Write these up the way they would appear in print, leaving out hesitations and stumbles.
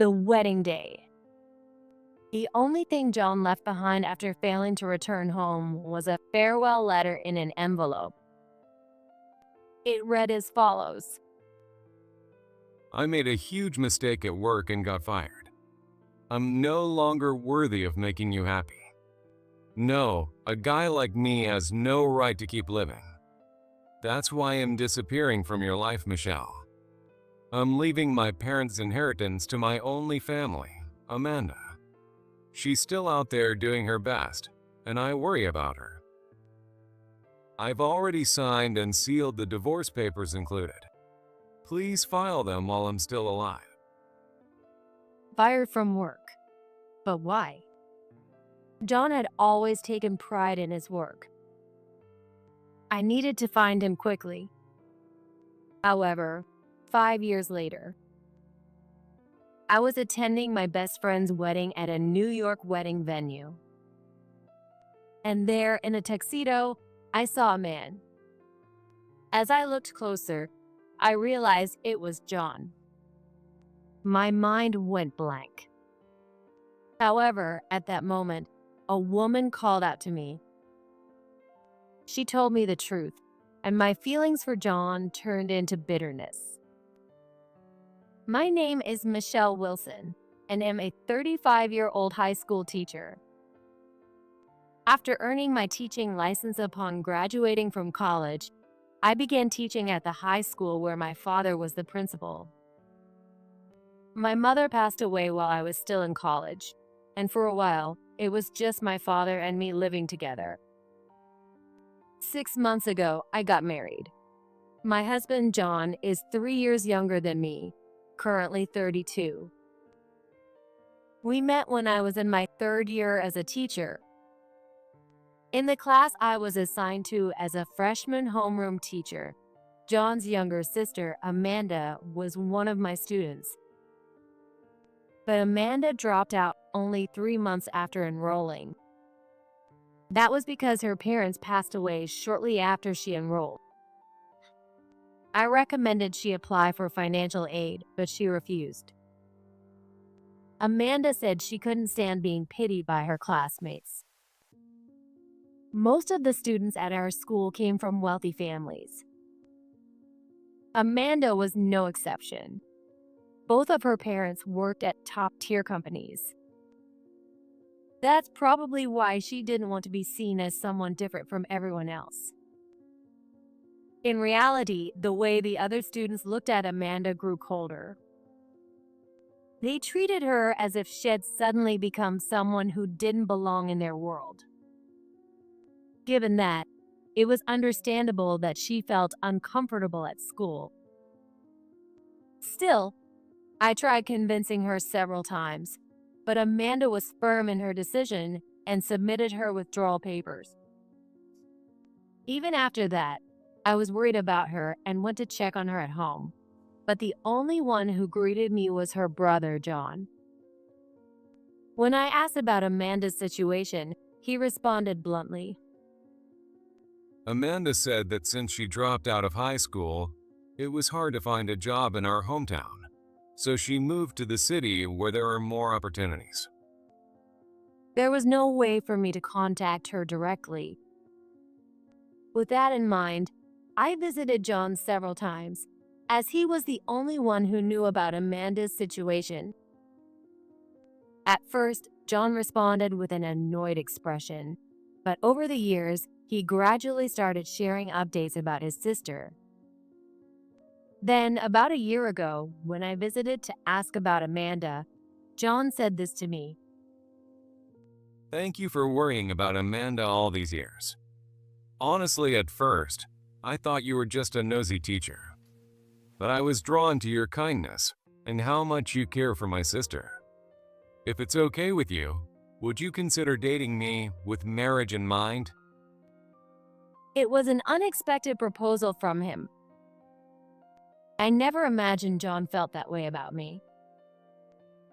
The wedding day. The only thing John left behind after failing to return home was a farewell letter in an envelope. It read as follows. I made a huge mistake at work and got fired. I'm no longer worthy of making you happy. No, a guy like me has no right to keep living. That's why I'm disappearing from your life, Michelle. I'm leaving my parents' inheritance to my only family, Amanda. She's still out there doing her best, and I worry about her. I've already signed and sealed the divorce papers included. Please file them while I'm still alive. Fired from work. But why? John had always taken pride in his work. I needed to find him quickly. However, 5 years later, I was attending my best friend's wedding at a New York wedding venue. And there, in a tuxedo, I saw a man. As I looked closer, I realized it was John. My mind went blank. However, at that moment, a woman called out to me. She told me the truth, and my feelings for John turned into bitterness. My name is Michelle Wilson, and am a 35-year-old high school teacher. After earning my teaching license upon graduating from college, I began teaching at the high school where my father was the principal. My mother passed away while I was still in college, and for a while, it was just my father and me living together. 6 months ago, I got married. My husband, John, is 3 years younger than me, currently 32. We met when I was in my 3rd year as a teacher. In the class I was assigned to as a freshman homeroom teacher, John's younger sister, Amanda, was one of my students. But Amanda dropped out only 3 months after enrolling. That was because her parents passed away shortly after she enrolled. I recommended she apply for financial aid, but she refused. Amanda said she couldn't stand being pitied by her classmates. Most of the students at our school came from wealthy families. Amanda was no exception. Both of her parents worked at top-tier companies. That's probably why she didn't want to be seen as someone different from everyone else. In reality, the way the other students looked at Amanda grew colder. They treated her as if she had suddenly become someone who didn't belong in their world. Given that, it was understandable that she felt uncomfortable at school. Still, I tried convincing her several times, but Amanda was firm in her decision and submitted her withdrawal papers. Even after that, I was worried about her and went to check on her at home, but the only one who greeted me was her brother, John. When I asked about Amanda's situation, he responded bluntly. Amanda said that since she dropped out of high school, it was hard to find a job in our hometown, so she moved to the city where there are more opportunities. There was no way for me to contact her directly. With that in mind, I visited John several times, as he was the only one who knew about Amanda's situation. At first, John responded with an annoyed expression, but over the years, he gradually started sharing updates about his sister. Then, about a year ago, when I visited to ask about Amanda, John said this to me. Thank you for worrying about Amanda all these years. Honestly, at first, I thought you were just a nosy teacher. But I was drawn to your kindness and how much you care for my sister. If it's okay with you, would you consider dating me with marriage in mind? It was an unexpected proposal from him. I never imagined John felt that way about me.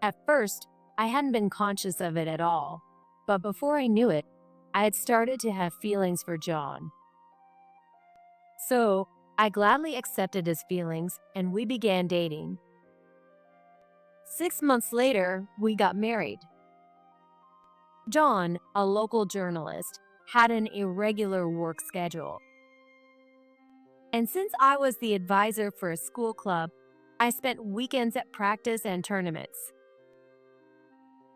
At first, I hadn't been conscious of it at all, but before I knew it, I had started to have feelings for John. So, I gladly accepted his feelings and we began dating. 6 months later, we got married. John, a local journalist, had an irregular work schedule. And since I was the advisor for a school club, I spent weekends at practice and tournaments.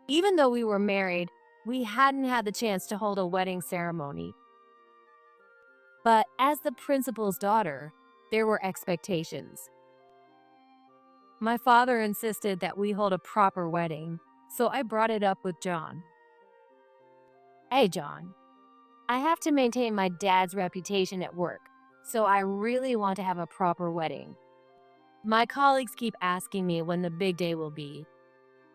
Even though we were married, we hadn't had the chance to hold a wedding ceremony. But as the principal's daughter, there were expectations. My father insisted that we hold a proper wedding, so I brought it up with John. Hey, John, I have to maintain my dad's reputation at work, so I really want to have a proper wedding. My colleagues keep asking me when the big day will be.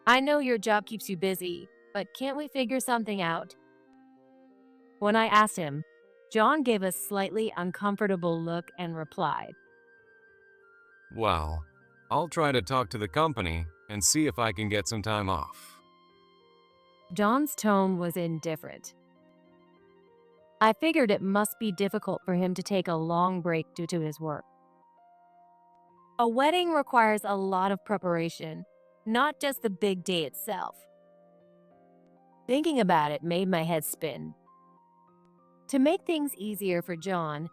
I know your job keeps you busy, but can't we figure something out? When I asked him, John gave a slightly uncomfortable look and replied, Well, I'll try to talk to the company and see if I can get some time off. John's tone was indifferent. I figured it must be difficult for him to take a long break due to his work. A wedding requires a lot of preparation, not just the big day itself. Thinking about it made my head spin. To make things easier for John,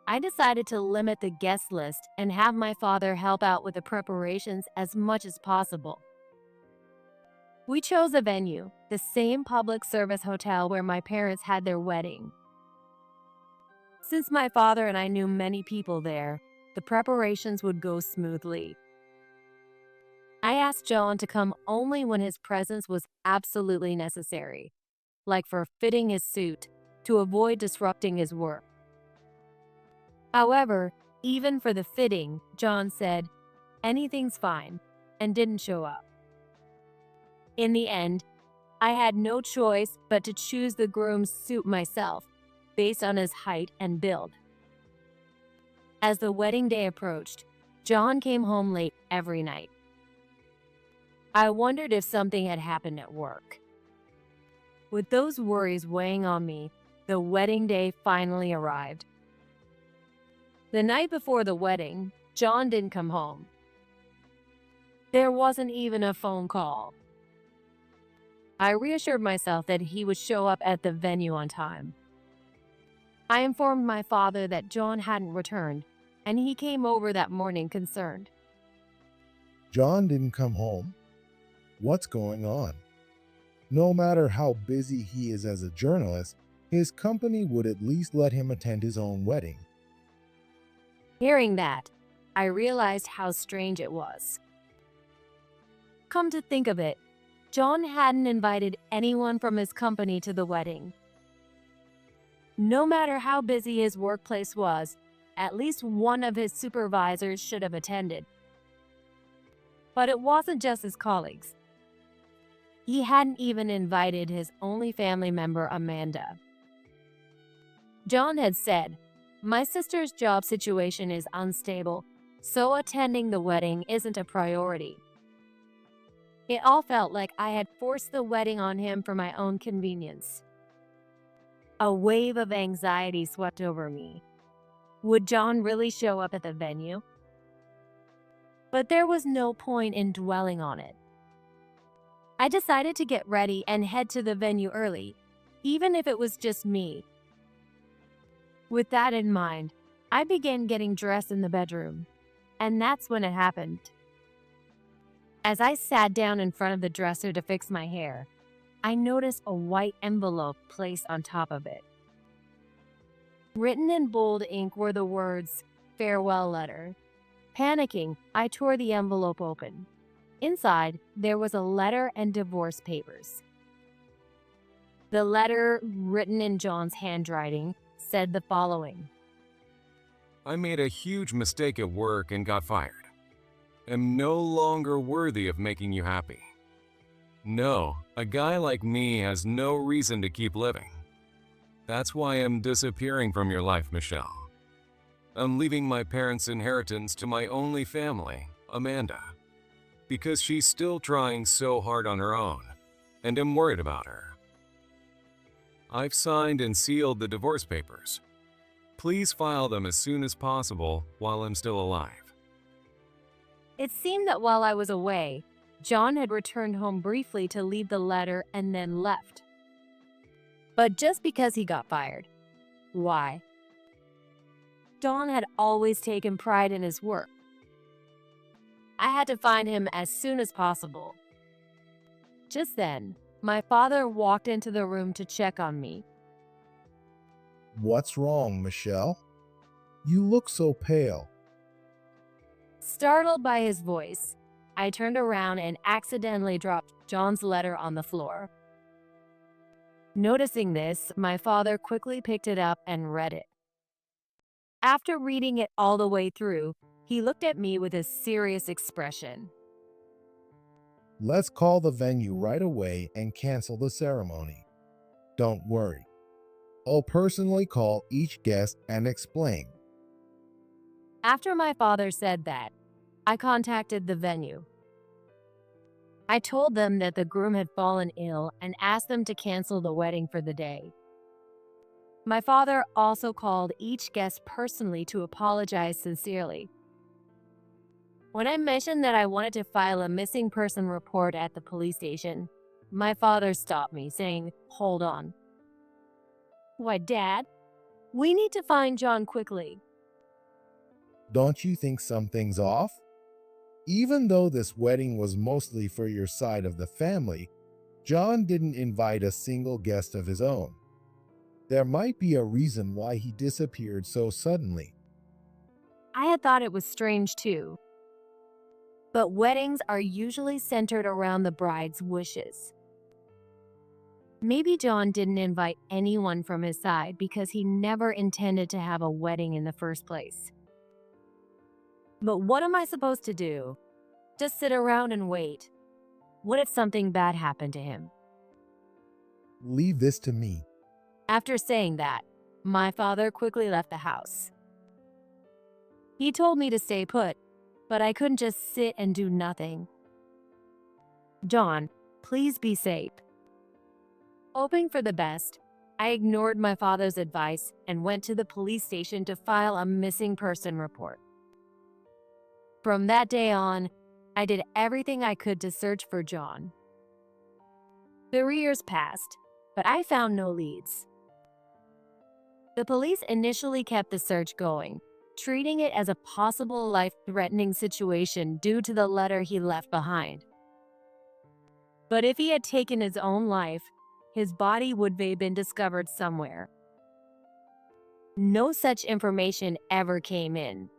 I decided to limit the guest list and have my father help out with the preparations as much as possible. We chose a venue, the same public service hotel where my parents had their wedding. Since my father and I knew many people there, the preparations would go smoothly. I asked John to come only when his presence was absolutely necessary, like for fitting his suit, to avoid disrupting his work. However, even for the fitting, John said, anything's fine, and didn't show up. In the end, I had no choice but to choose the groom's suit myself, based on his height and build. As the wedding day approached, John came home late every night. I wondered if something had happened at work. With those worries weighing on me, the wedding day finally arrived. The night before the wedding, John didn't come home. There wasn't even a phone call. I reassured myself that he would show up at the venue on time. I informed my father that John hadn't returned, and he came over that morning concerned. John didn't come home. What's going on? No matter how busy he is as a journalist, his company would at least let him attend his own wedding. Hearing that, I realized how strange it was. Come to think of it, John hadn't invited anyone from his company to the wedding. No matter how busy his workplace was, at least one of his supervisors should have attended. But it wasn't just his colleagues. He hadn't even invited his only family member, Amanda. John had said, "My sister's job situation is unstable, so attending the wedding isn't a priority." It all felt like I had forced the wedding on him for my own convenience. A wave of anxiety swept over me. Would John really show up at the venue? But there was no point in dwelling on it. I decided to get ready and head to the venue early, even if it was just me. With that in mind, I began getting dressed in the bedroom, and that's when it happened. As I sat down in front of the dresser to fix my hair, I noticed a white envelope placed on top of it. Written in bold ink were the words, "Farewell letter." Panicking, I tore the envelope open. Inside, there was a letter and divorce papers. The letter, written in John's handwriting, said the following. I made a huge mistake at work and got fired. Am no longer worthy of making you happy. No, a guy like me has no reason to keep living. That's why I'm disappearing from your life, Michelle. I'm leaving my parents' inheritance to my only family, Amanda, because she's still trying so hard on her own, and I'm worried about her. I've signed and sealed the divorce papers. Please file them as soon as possible while I'm still alive. It seemed that while I was away, John had returned home briefly to leave the letter and then left. But just because he got fired. Why? John had always taken pride in his work. I had to find him as soon as possible. Just then, my father walked into the room to check on me. What's wrong, Michelle? You look so pale. Startled by his voice, I turned around and accidentally dropped John's letter on the floor. Noticing this, my father quickly picked it up and read it. After reading it all the way through, he looked at me with a serious expression. Let's call the venue right away and cancel the ceremony. Don't worry. I'll personally call each guest and explain. After my father said that, I contacted the venue. I told them that the groom had fallen ill and asked them to cancel the wedding for the day. My father also called each guest personally to apologize sincerely. When I mentioned that I wanted to file a missing person report at the police station, my father stopped me, saying, "Hold on." "Why, Dad? We need to find John quickly." Don't you think something's off? Even though this wedding was mostly for your side of the family, John didn't invite a single guest of his own. There might be a reason why he disappeared so suddenly. I had thought it was strange too. But weddings are usually centered around the bride's wishes. Maybe John didn't invite anyone from his side because he never intended to have a wedding in the first place. But what am I supposed to do? Just sit around and wait? What if something bad happened to him? Leave this to me. After saying that, my father quickly left the house. He told me to stay put, but I couldn't just sit and do nothing. "John, please be safe." Hoping for the best, I ignored my father's advice and went to the police station to file a missing person report. From that day on, I did everything I could to search for John. 3 years passed, but I found no leads. The police initially kept the search going, treating it as a possible life-threatening situation due to the letter he left behind. But if he had taken his own life, his body would have been discovered somewhere. No such information ever came in.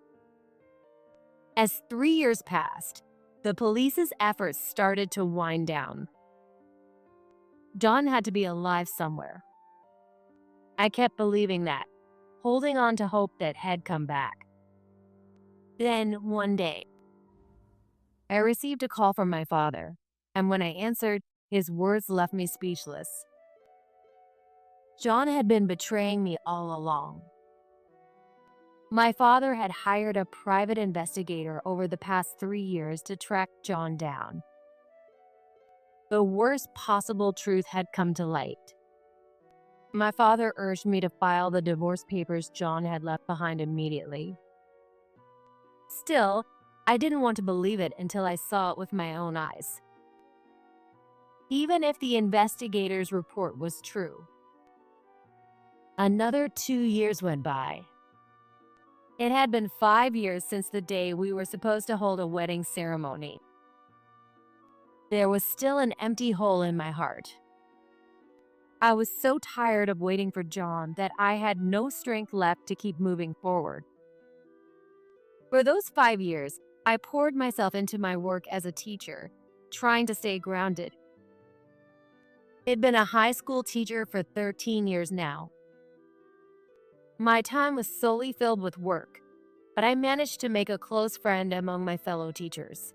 As 3 years passed, the police's efforts started to wind down. John had to be alive somewhere. I kept believing that, holding on to hope that he'd come back. Then, one day, I received a call from my father, and when I answered, his words left me speechless. John had been betraying me all along. My father had hired a private investigator over the past 3 years to track John down. The worst possible truth had come to light. My father urged me to file the divorce papers John had left behind immediately. Still, I didn't want to believe it until I saw it with my own eyes. Even if the investigator's report was true. Another 2 years went by. It had been 5 years since the day we were supposed to hold a wedding ceremony. There was still an empty hole in my heart. I was so tired of waiting for John that I had no strength left to keep moving forward. For those 5 years, I poured myself into my work as a teacher, trying to stay grounded. I'd been a high school teacher for 13 years now. My time was solely filled with work, but I managed to make a close friend among my fellow teachers.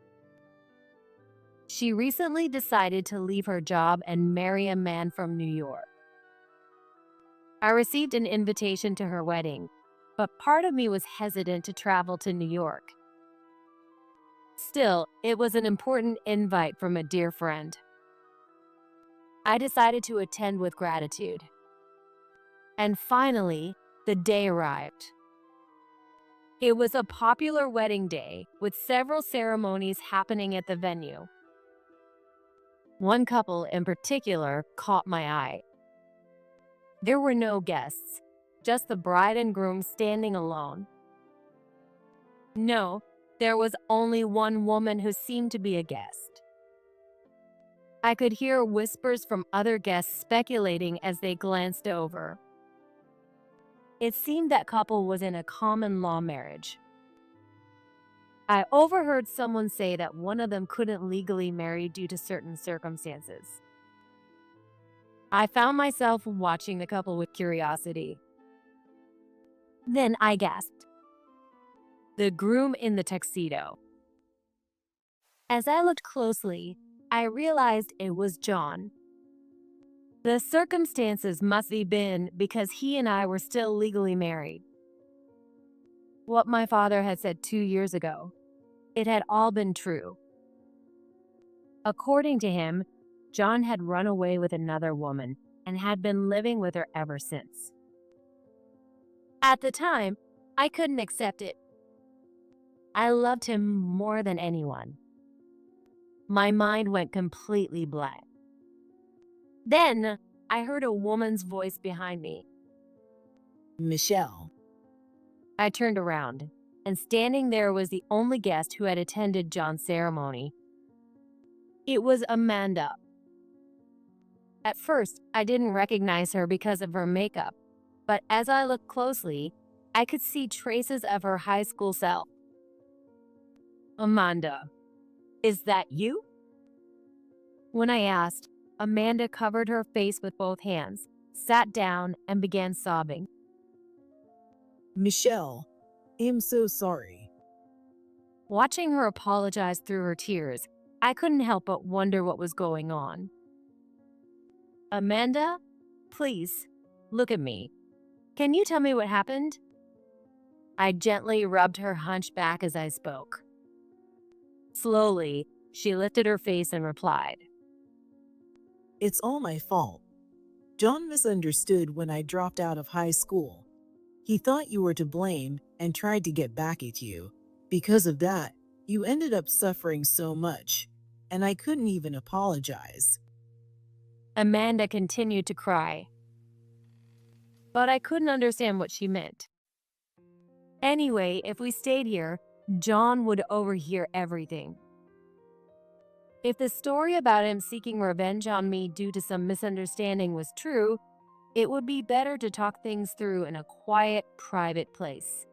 She recently decided to leave her job and marry a man from New York. I received an invitation to her wedding, but part of me was hesitant to travel to New York. Still, it was an important invite from a dear friend. I decided to attend with gratitude. And finally, the day arrived. It was a popular wedding day with several ceremonies happening at the venue. One couple in particular caught my eye. There were no guests, just the bride and groom standing alone. No, there was only one woman who seemed to be a guest. I could hear whispers from other guests speculating as they glanced over. It seemed that couple was in a common law marriage. I overheard someone say that one of them couldn't legally marry due to certain circumstances. I found myself watching the couple with curiosity. Then I gasped. The groom in the tuxedo. As I looked closely, I realized it was John. The circumstances must have been because he and I were still legally married. What my father had said 2 years ago, it had all been true. According to him, John had run away with another woman and had been living with her ever since. At the time, I couldn't accept it. I loved him more than anyone. My mind went completely blank. Then, I heard a woman's voice behind me. Michelle. I turned around, and standing there was the only guest who had attended John's ceremony. It was Amanda. At first, I didn't recognize her because of her makeup, but as I looked closely, I could see traces of her high school self. Amanda, is that you? When I asked, Amanda covered her face with both hands, sat down, and began sobbing. Michelle, I'm so sorry. Watching her apologize through her tears, I couldn't help but wonder what was going on. Amanda, please, look at me. Can you tell me what happened? I gently rubbed her hunchback as I spoke. Slowly, she lifted her face and replied. It's all my fault. John misunderstood when I dropped out of high school. He thought you were to blame and tried to get back at you. Because of that, you ended up suffering so much, and I couldn't even apologize. Amanda continued to cry, but I couldn't understand what she meant. Anyway, if we stayed here, John would overhear everything. If the story about him seeking revenge on me due to some misunderstanding was true, it would be better to talk things through in a quiet, private place.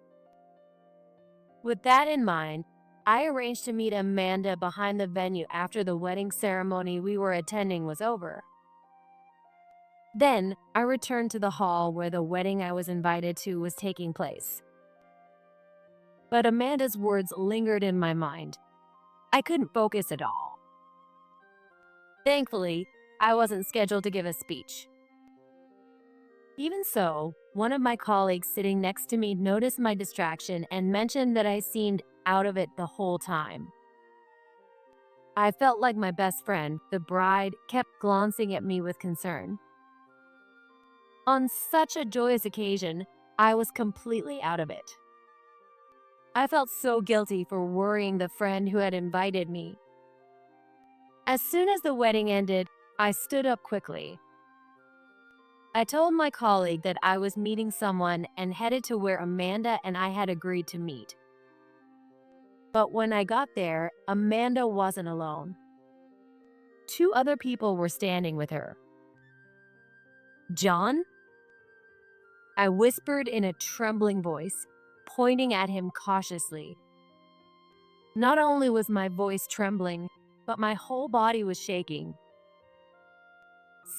With that in mind, I arranged to meet Amanda behind the venue after the wedding ceremony we were attending was over. Then, I returned to the hall where the wedding I was invited to was taking place. But Amanda's words lingered in my mind. I couldn't focus at all. Thankfully, I wasn't scheduled to give a speech. Even so, one of my colleagues sitting next to me noticed my distraction and mentioned that I seemed out of it the whole time. I felt like my best friend, the bride, kept glancing at me with concern. On such a joyous occasion, I was completely out of it. I felt so guilty for worrying the friend who had invited me. As soon as the wedding ended, I stood up quickly. I told my colleague that I was meeting someone and headed to where Amanda and I had agreed to meet. But when I got there, Amanda wasn't alone. 2 other people were standing with her. John? I whispered in a trembling voice, pointing at him cautiously. Not only was my voice trembling, but my whole body was shaking.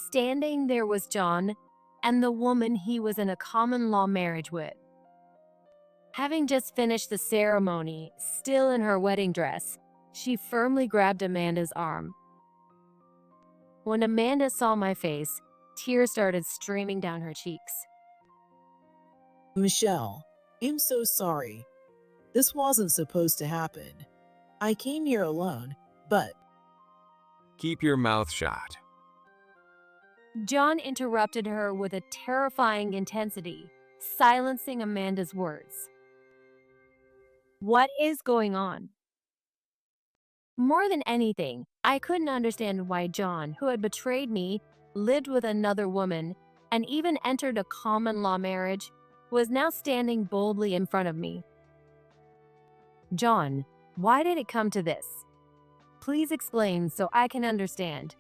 Standing there was John and the woman he was in a common law marriage with. Having just finished the ceremony, still in her wedding dress, she firmly grabbed Amanda's arm. When Amanda saw my face, tears started streaming down her cheeks. Michelle, I'm so sorry. This wasn't supposed to happen. I came here alone, but Keep your mouth shut. John interrupted her with a terrifying intensity, silencing Amanda's words. What is going on? More than anything, I couldn't understand why John, who had betrayed me, lived with another woman, and even entered a common law marriage, was now standing boldly in front of me. John, why did it come to this? Please explain so I can understand.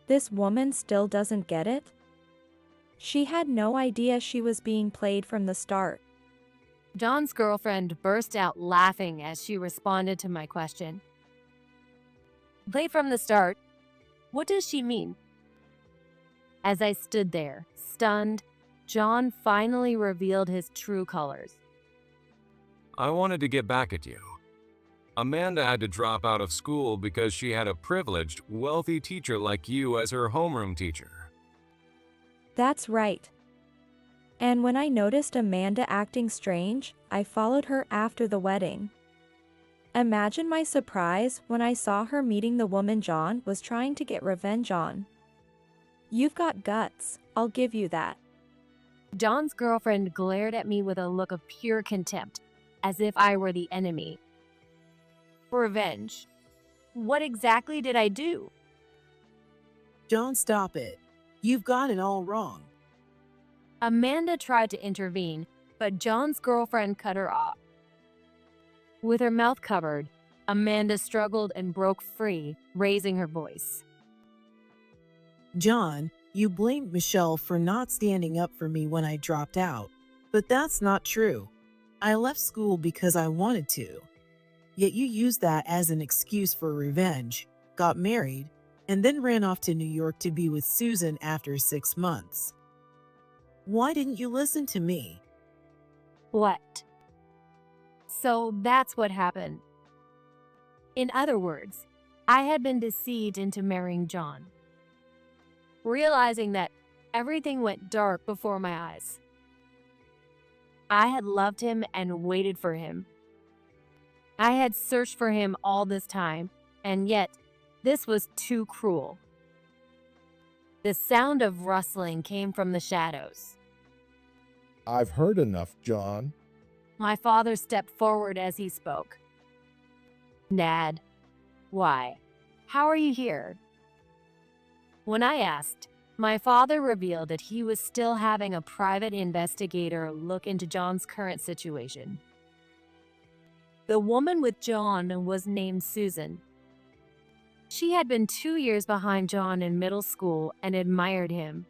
This woman still doesn't get it? She had no idea she was being played from the start. John's girlfriend burst out laughing as she responded to my question. Played from the start? What does she mean? As I stood there, stunned, John finally revealed his true colors. I wanted to get back at you. Amanda had to drop out of school because she had a privileged, wealthy teacher like you as her homeroom teacher. That's right. And when I noticed Amanda acting strange, I followed her after the wedding. Imagine my surprise when I saw her meeting the woman John was trying to get revenge on. You've got guts, I'll give you that. John's girlfriend glared at me with a look of pure contempt, as if I were the enemy. Revenge? What exactly did I do? John, stop it. You've got it all wrong. Amanda tried to intervene, but John's girlfriend cut her off. With her mouth covered, Amanda struggled and broke free, raising her voice. John, you blamed Michelle for not standing up for me when I dropped out, but that's not true. I left school because I wanted to. Yet you used that as an excuse for revenge, got married, and then ran off to New York to be with Susan after 6 months. Why didn't you listen to me? What? So that's what happened. In other words, I had been deceived into marrying John. Realizing that everything went dark before my eyes. I had loved him and waited for him. I had searched for him all this time, and yet this was too cruel. The sound of rustling came from the shadows. I've heard enough, John. My father stepped forward as he spoke. Dad, why? How are you here? When I asked, my father revealed that he was still having a private investigator look into John's current situation. The woman with John was named Susan. She had been 2 years behind John in middle school and admired him.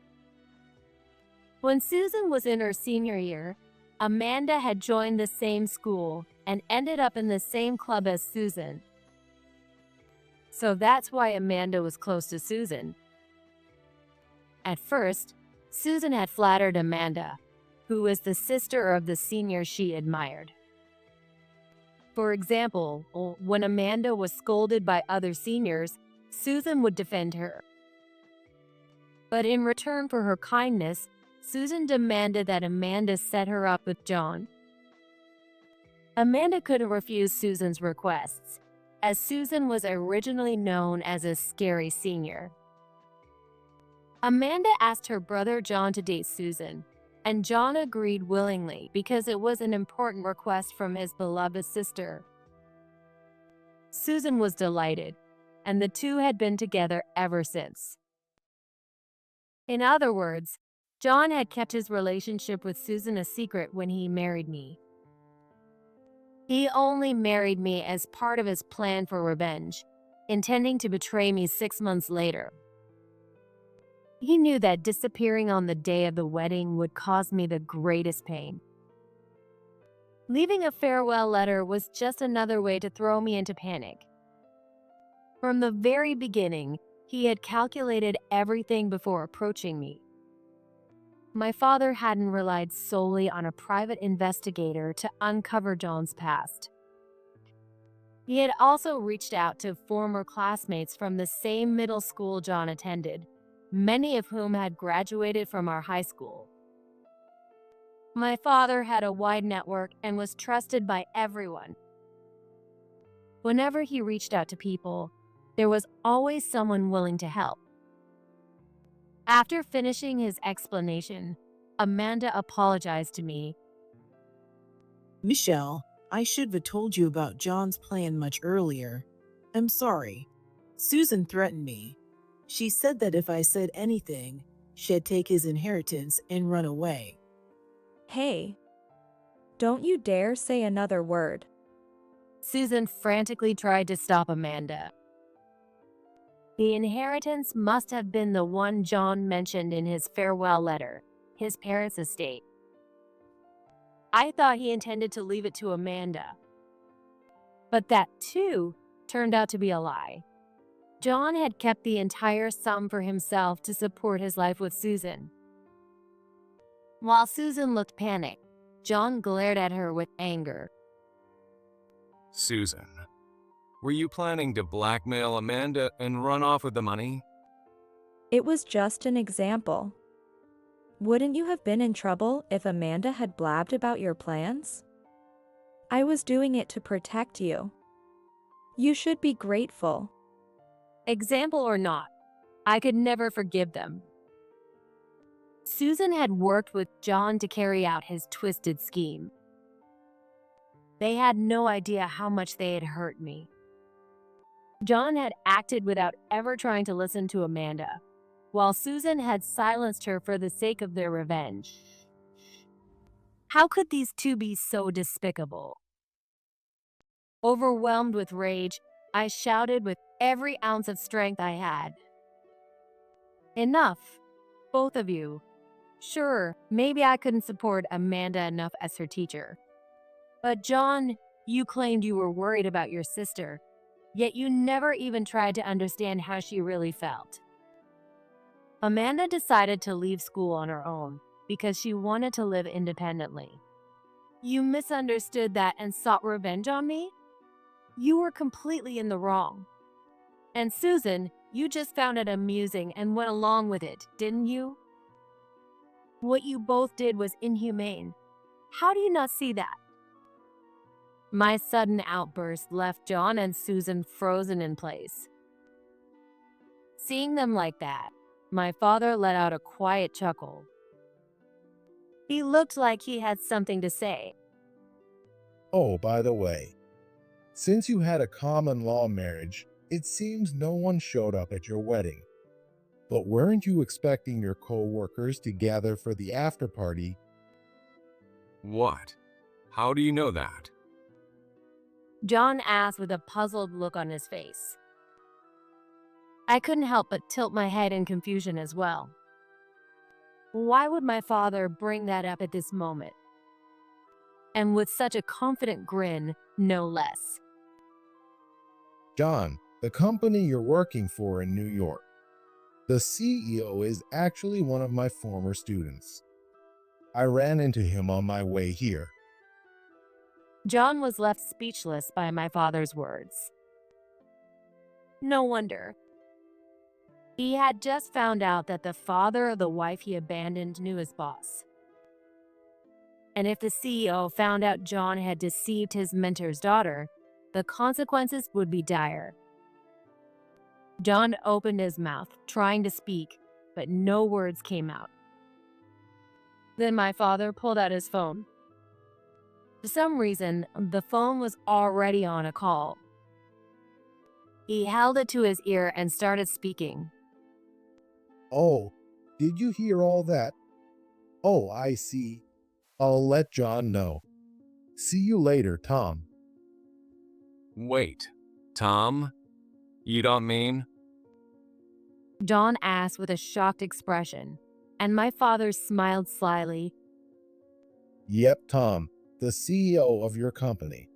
When Susan was in her senior year, Amanda had joined the same school and ended up in the same club as Susan. So that's why Amanda was close to Susan. At first, Susan had flattered Amanda, who was the sister of the senior she admired. For example, when Amanda was scolded by other seniors, Susan would defend her. But in return for her kindness, Susan demanded that Amanda set her up with John. Amanda couldn't refuse Susan's requests, as Susan was originally known as a scary senior. Amanda asked her brother John to date Susan, and John agreed willingly because it was an important request from his beloved sister. Susan was delighted, and the two had been together ever since. In other words, John had kept his relationship with Susan a secret when he married me. He only married me as part of his plan for revenge, intending to betray me 6 months later. He knew that disappearing on the day of the wedding would cause me the greatest pain. Leaving a farewell letter was just another way to throw me into panic. From the very beginning, he had calculated everything before approaching me. My father hadn't relied solely on a private investigator to uncover John's past. He had also reached out to former classmates from the same middle school John attended, many of whom had graduated from our high school. My father had a wide network and was trusted by everyone. Whenever he reached out to people, there was always someone willing to help. After finishing his explanation, Amanda apologized to me. Michelle, I should have told you about John's plan much earlier. I'm sorry. Susan threatened me. She said that if I said anything, she'd take his inheritance and run away. Hey, don't you dare say another word. Susan frantically tried to stop Amanda. The inheritance must have been the one John mentioned in his farewell letter, his parents' estate. I thought he intended to leave it to Amanda. But that, too, turned out to be a lie. John had kept the entire sum for himself to support his life with Susan. While Susan looked panicked, John glared at her with anger. Susan, were you planning to blackmail Amanda and run off with the money? It was just an example. Wouldn't you have been in trouble if Amanda had blabbed about your plans? I was doing it to protect you. You should be grateful. Example or not, I could never forgive them. Susan had worked with John to carry out his twisted scheme. They had no idea how much they had hurt me. John had acted without ever trying to listen to Amanda, while Susan had silenced her for the sake of their revenge. How could these two be so despicable? Overwhelmed with rage, I shouted with every ounce of strength I had. Enough, both of you. Sure, maybe I couldn't support Amanda enough as her teacher. But John, you claimed you were worried about your sister, yet you never even tried to understand how she really felt. Amanda decided to leave school on her own because she wanted to live independently. You misunderstood that and sought revenge on me? You were completely in the wrong. And Susan, you just found it amusing and went along with it, didn't you? What you both did was inhumane. How do you not see that? My sudden outburst left John and Susan frozen in place. Seeing them like that, my father let out a quiet chuckle. He looked like he had something to say. Oh, by the way, since you had a common law marriage, it seems no one showed up at your wedding. But weren't you expecting your co-workers to gather for the after party? What? How do you know that? John asked with a puzzled look on his face. I couldn't help but tilt my head in confusion as well. Why would my father bring that up at this moment? And with such a confident grin, no less. John, the company you're working for in New York, the CEO is actually one of my former students. I ran into him on my way here. John was left speechless by my father's words. No wonder. He had just found out that the father of the wife he abandoned knew his boss. And if the CEO found out John had deceived his mentor's daughter, the consequences would be dire. John opened his mouth, trying to speak, but no words came out. Then my father pulled out his phone. For some reason, the phone was already on a call. He held it to his ear and started speaking. Oh, did you hear all that? Oh, I see. I'll let John know. See you later, Tom. Wait, Tom? You don't mean? John asked with a shocked expression, and my father smiled slyly. Yep, Tom, the CEO of your company.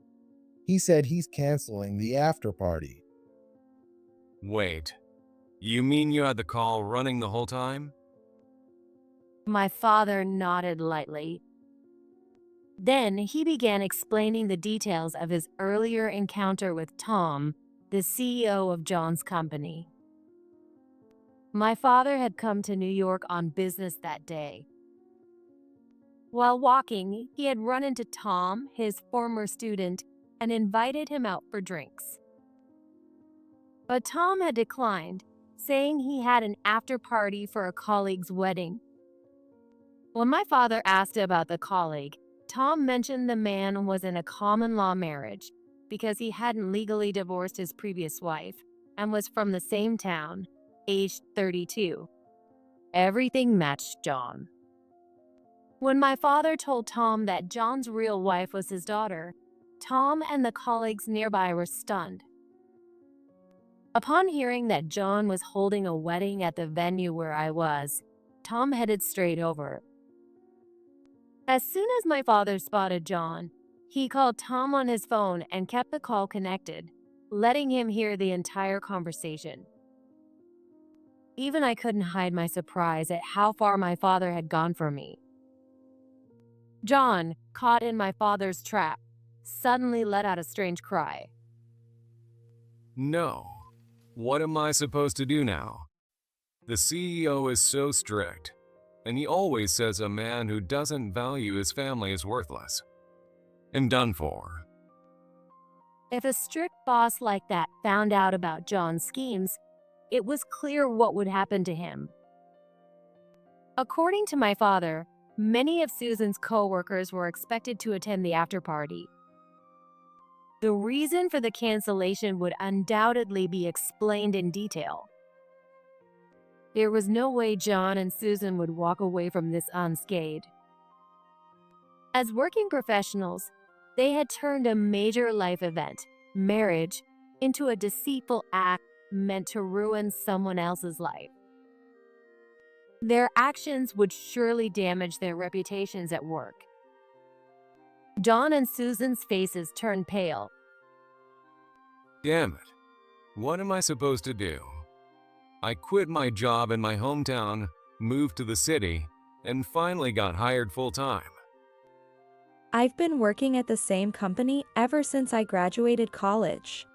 He said he's canceling the after party. Wait, you mean you had the call running the whole time? My father nodded lightly. Then he began explaining the details of his earlier encounter with Tom, the CEO of John's company. My father had come to New York on business that day. While walking, he had run into Tom, his former student, and invited him out for drinks. But Tom had declined, saying he had an after-party for a colleague's wedding. When my father asked about the colleague, Tom mentioned the man was in a common law marriage because he hadn't legally divorced his previous wife and was from the same town, aged 32. Everything matched John. When my father told Tom that John's real wife was his daughter, Tom and the colleagues nearby were stunned. Upon hearing that John was holding a wedding at the venue where I was, Tom headed straight over. As soon as my father spotted John, he called Tom on his phone and kept the call connected, letting him hear the entire conversation. Even I couldn't hide my surprise at how far my father had gone for me. John, caught in my father's trap, suddenly let out a strange cry. No. What am I supposed to do now? The CEO is so strict, and he always says a man who doesn't value his family is worthless. I'm done for. If a strict boss like that found out about John's schemes, it was clear what would happen to him. According to my father, many of Susan's co-workers were expected to attend the after-party. The reason for the cancellation would undoubtedly be explained in detail. There was no way John and Susan would walk away from this unscathed. As working professionals, they had turned a major life event, marriage, into a deceitful act meant to ruin someone else's life. Their actions would surely damage their reputations at work. John and Susan's faces turned pale. Damn it. What am I supposed to do? I quit my job in my hometown, moved to the city, and finally got hired full-time. I've been working at the same company ever since I graduated college.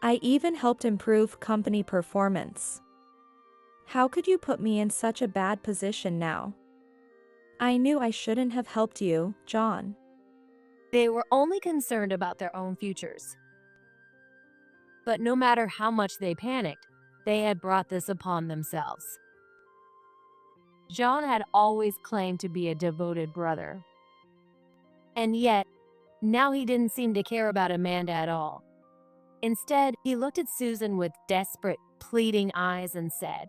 I even helped improve company performance. How could you put me in such a bad position now? I knew I shouldn't have helped you, John. They were only concerned about their own futures. But no matter how much they panicked, they had brought this upon themselves. John had always claimed to be a devoted brother. And yet, now he didn't seem to care about Amanda at all. Instead, he looked at Susan with desperate, pleading eyes and said,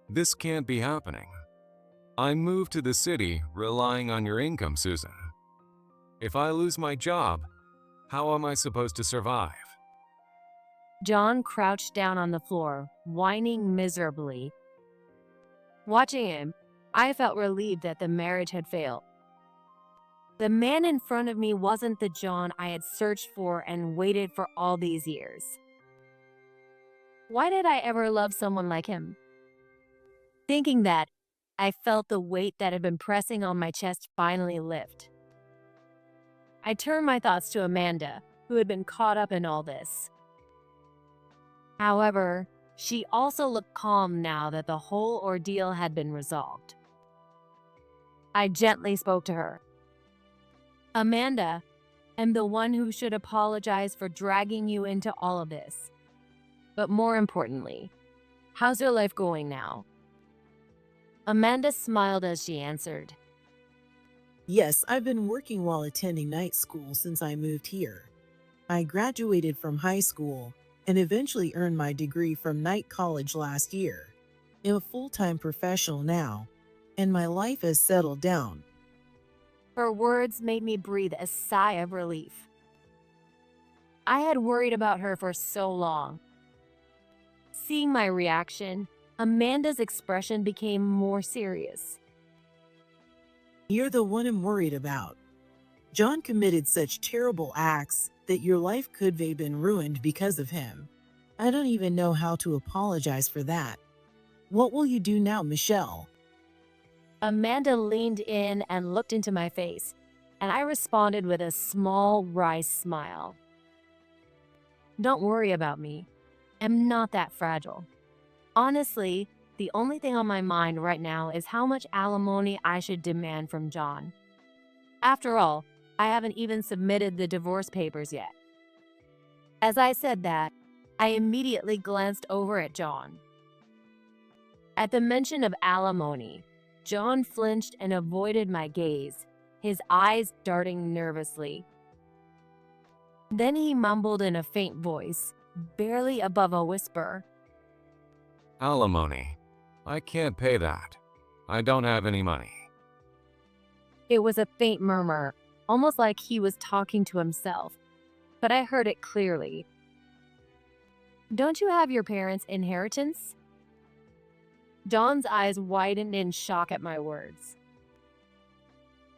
This can't be happening. I moved to the city relying on your income, Susan. If I lose my job, how am I supposed to survive? John crouched down on the floor, whining miserably. Watching him, I felt relieved that the marriage had failed. The man in front of me wasn't the John I had searched for and waited for all these years. Why did I ever love someone like him? Thinking that, I felt the weight that had been pressing on my chest finally lift. I turned my thoughts to Amanda, who had been caught up in all this. However, she also looked calm now that the whole ordeal had been resolved. I gently spoke to her. Amanda, I'm the one who should apologize for dragging you into all of this. But more importantly, how's your life going now? Amanda smiled as she answered. Yes, I've been working while attending night school since I moved here. I graduated from high school and eventually earned my degree from night college last year. I'm a full-time professional now, and my life has settled down. Her words made me breathe a sigh of relief. I had worried about her for so long. Seeing my reaction, Amanda's expression became more serious. You're the one I'm worried about. John committed such terrible acts that your life could have been ruined because of him. I don't even know how to apologize for that. What will you do now, Michelle? Amanda leaned in and looked into my face, and I responded with a small, wry smile. Don't worry about me. I'm not that fragile. Honestly, the only thing on my mind right now is how much alimony I should demand from John. After all, I haven't even submitted the divorce papers yet. As I said that, I immediately glanced over at John. At the mention of alimony, John flinched and avoided my gaze, his eyes darting nervously. Then he mumbled in a faint voice, barely above a whisper. Alimony. I can't pay that. I don't have any money. It was a faint murmur, almost like he was talking to himself, but I heard it clearly. Don't you have your parents' inheritance? John's eyes widened in shock at my words.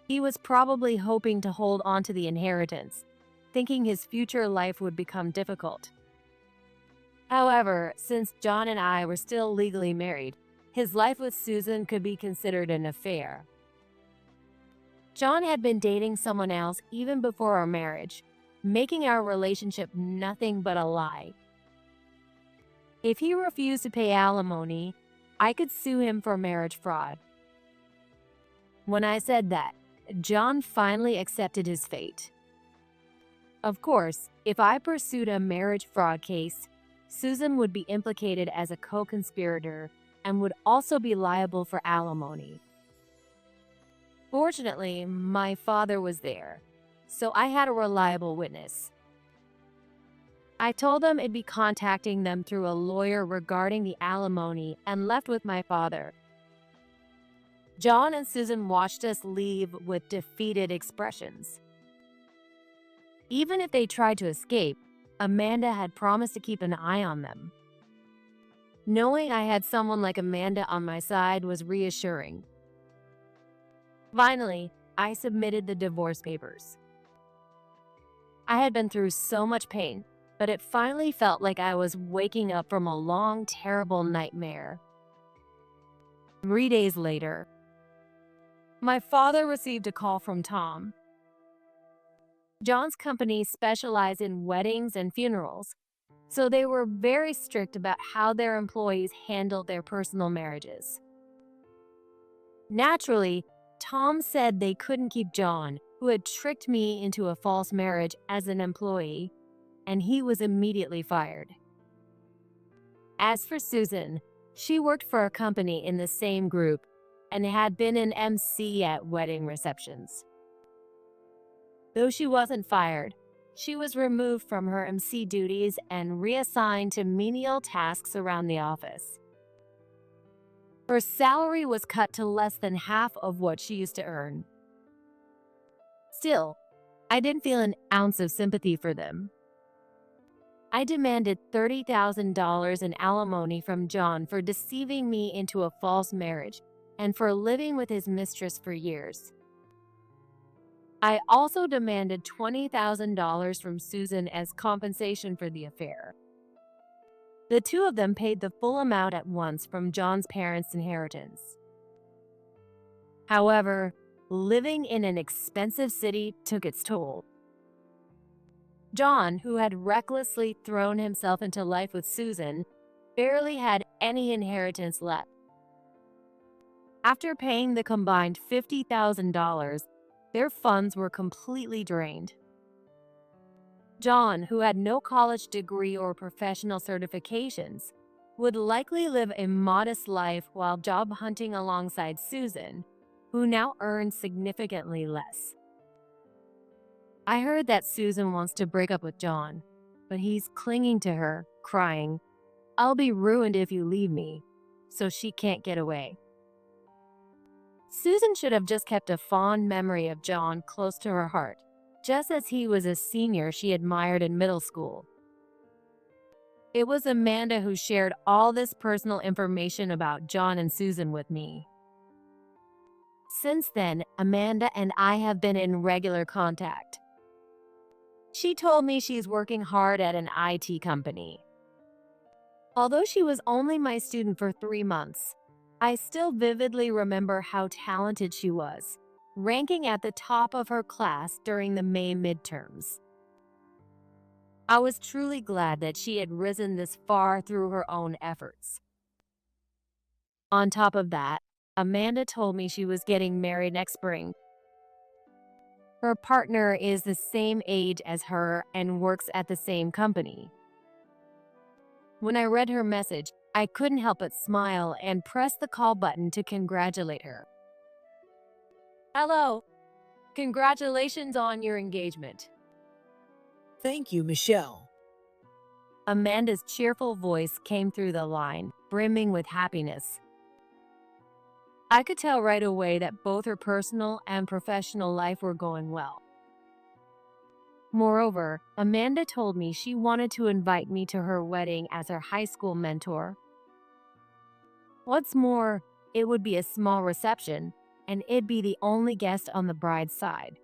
He was probably hoping to hold on to the inheritance, thinking his future life would become difficult. However, since John and I were still legally married, his life with Susan could be considered an affair. John had been dating someone else even before our marriage, making our relationship nothing but a lie. If he refused to pay alimony, I could sue him for marriage fraud. When I said that, John finally accepted his fate. Of course, if I pursued a marriage fraud case, Susan would be implicated as a co-conspirator and would also be liable for alimony. Fortunately, my father was there, so I had a reliable witness. I told them I'd be contacting them through a lawyer regarding the alimony and left with my father. John and Susan watched us leave with defeated expressions. Even if they tried to escape, Amanda had promised to keep an eye on them. Knowing I had someone like Amanda on my side was reassuring. Finally, I submitted the divorce papers. I had been through so much pain, but it finally felt like I was waking up from a long, terrible nightmare. 3 days later, my father received a call from Tom. John's company specialized in weddings and funerals, so they were very strict about how their employees handled their personal marriages. Naturally, Tom said they couldn't keep John, who had tricked me into a false marriage, as an employee, and he was immediately fired. As for Susan, she worked for a company in the same group and had been an MC at wedding receptions. Though she wasn't fired, she was removed from her MC duties and reassigned to menial tasks around the office. Her salary was cut to less than half of what she used to earn. Still, I didn't feel an ounce of sympathy for them. I demanded $30,000 in alimony from John for deceiving me into a false marriage and for living with his mistress for years. I also demanded $20,000 from Susan as compensation for the affair. The two of them paid the full amount at once from John's parents' inheritance. However, living in an expensive city took its toll. John, who had recklessly thrown himself into life with Susan, barely had any inheritance left. After paying the combined $50,000, their funds were completely drained. John, who had no college degree or professional certifications, would likely live a modest life while job hunting alongside Susan, who now earned significantly less. I heard that Susan wants to break up with John, but he's clinging to her, crying, "I'll be ruined if you leave me," so she can't get away. Susan should have just kept a fond memory of John close to her heart, just as he was a senior she admired in middle school. It was Amanda who shared all this personal information about John and Susan with me. Since then, Amanda and I have been in regular contact. She told me she's working hard at an IT company. Although she was only my student for 3 months, I still vividly remember how talented she was, ranking at the top of her class during the May midterms. I was truly glad that she had risen this far through her own efforts. On top of that, Amanda told me she was getting married next spring. Her partner is the same age as her and works at the same company. When I read her message, I couldn't help but smile and press the call button to congratulate her. "Hello. Congratulations on your engagement." Thank you, Michelle. Amanda's cheerful voice came through the line, brimming with happiness. I could tell right away that both her personal and professional life were going well. Moreover, Amanda told me she wanted to invite me to her wedding as her high school mentor. What's more, it would be a small reception, and it'd be the only guest on the bride's side.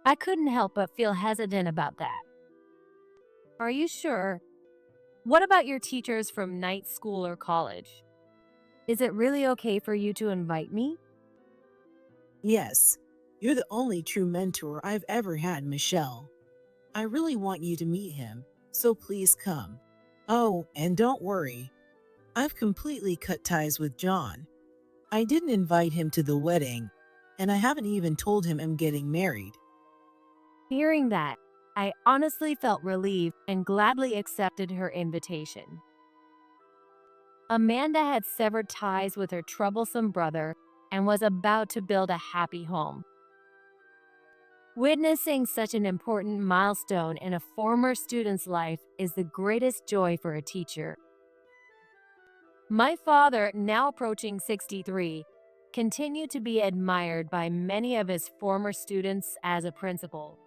I couldn't help but feel hesitant about that. Are you sure? What about your teachers from night school or college? Is it really okay for you to invite me? Yes, you're the only true mentor I've ever had, Michelle. I really want you to meet him, so please come. Oh, and don't worry. I've completely cut ties with John. I didn't invite him to the wedding, and I haven't even told him I'm getting married. Hearing that, I honestly felt relieved and gladly accepted her invitation. Amanda had severed ties with her troublesome brother and was about to build a happy home. Witnessing such an important milestone in a former student's life is the greatest joy for a teacher. My father, now approaching 63, continued to be admired by many of his former students as a principal.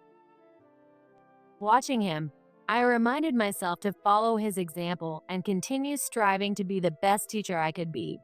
Watching him, I reminded myself to follow his example and continue striving to be the best teacher I could be.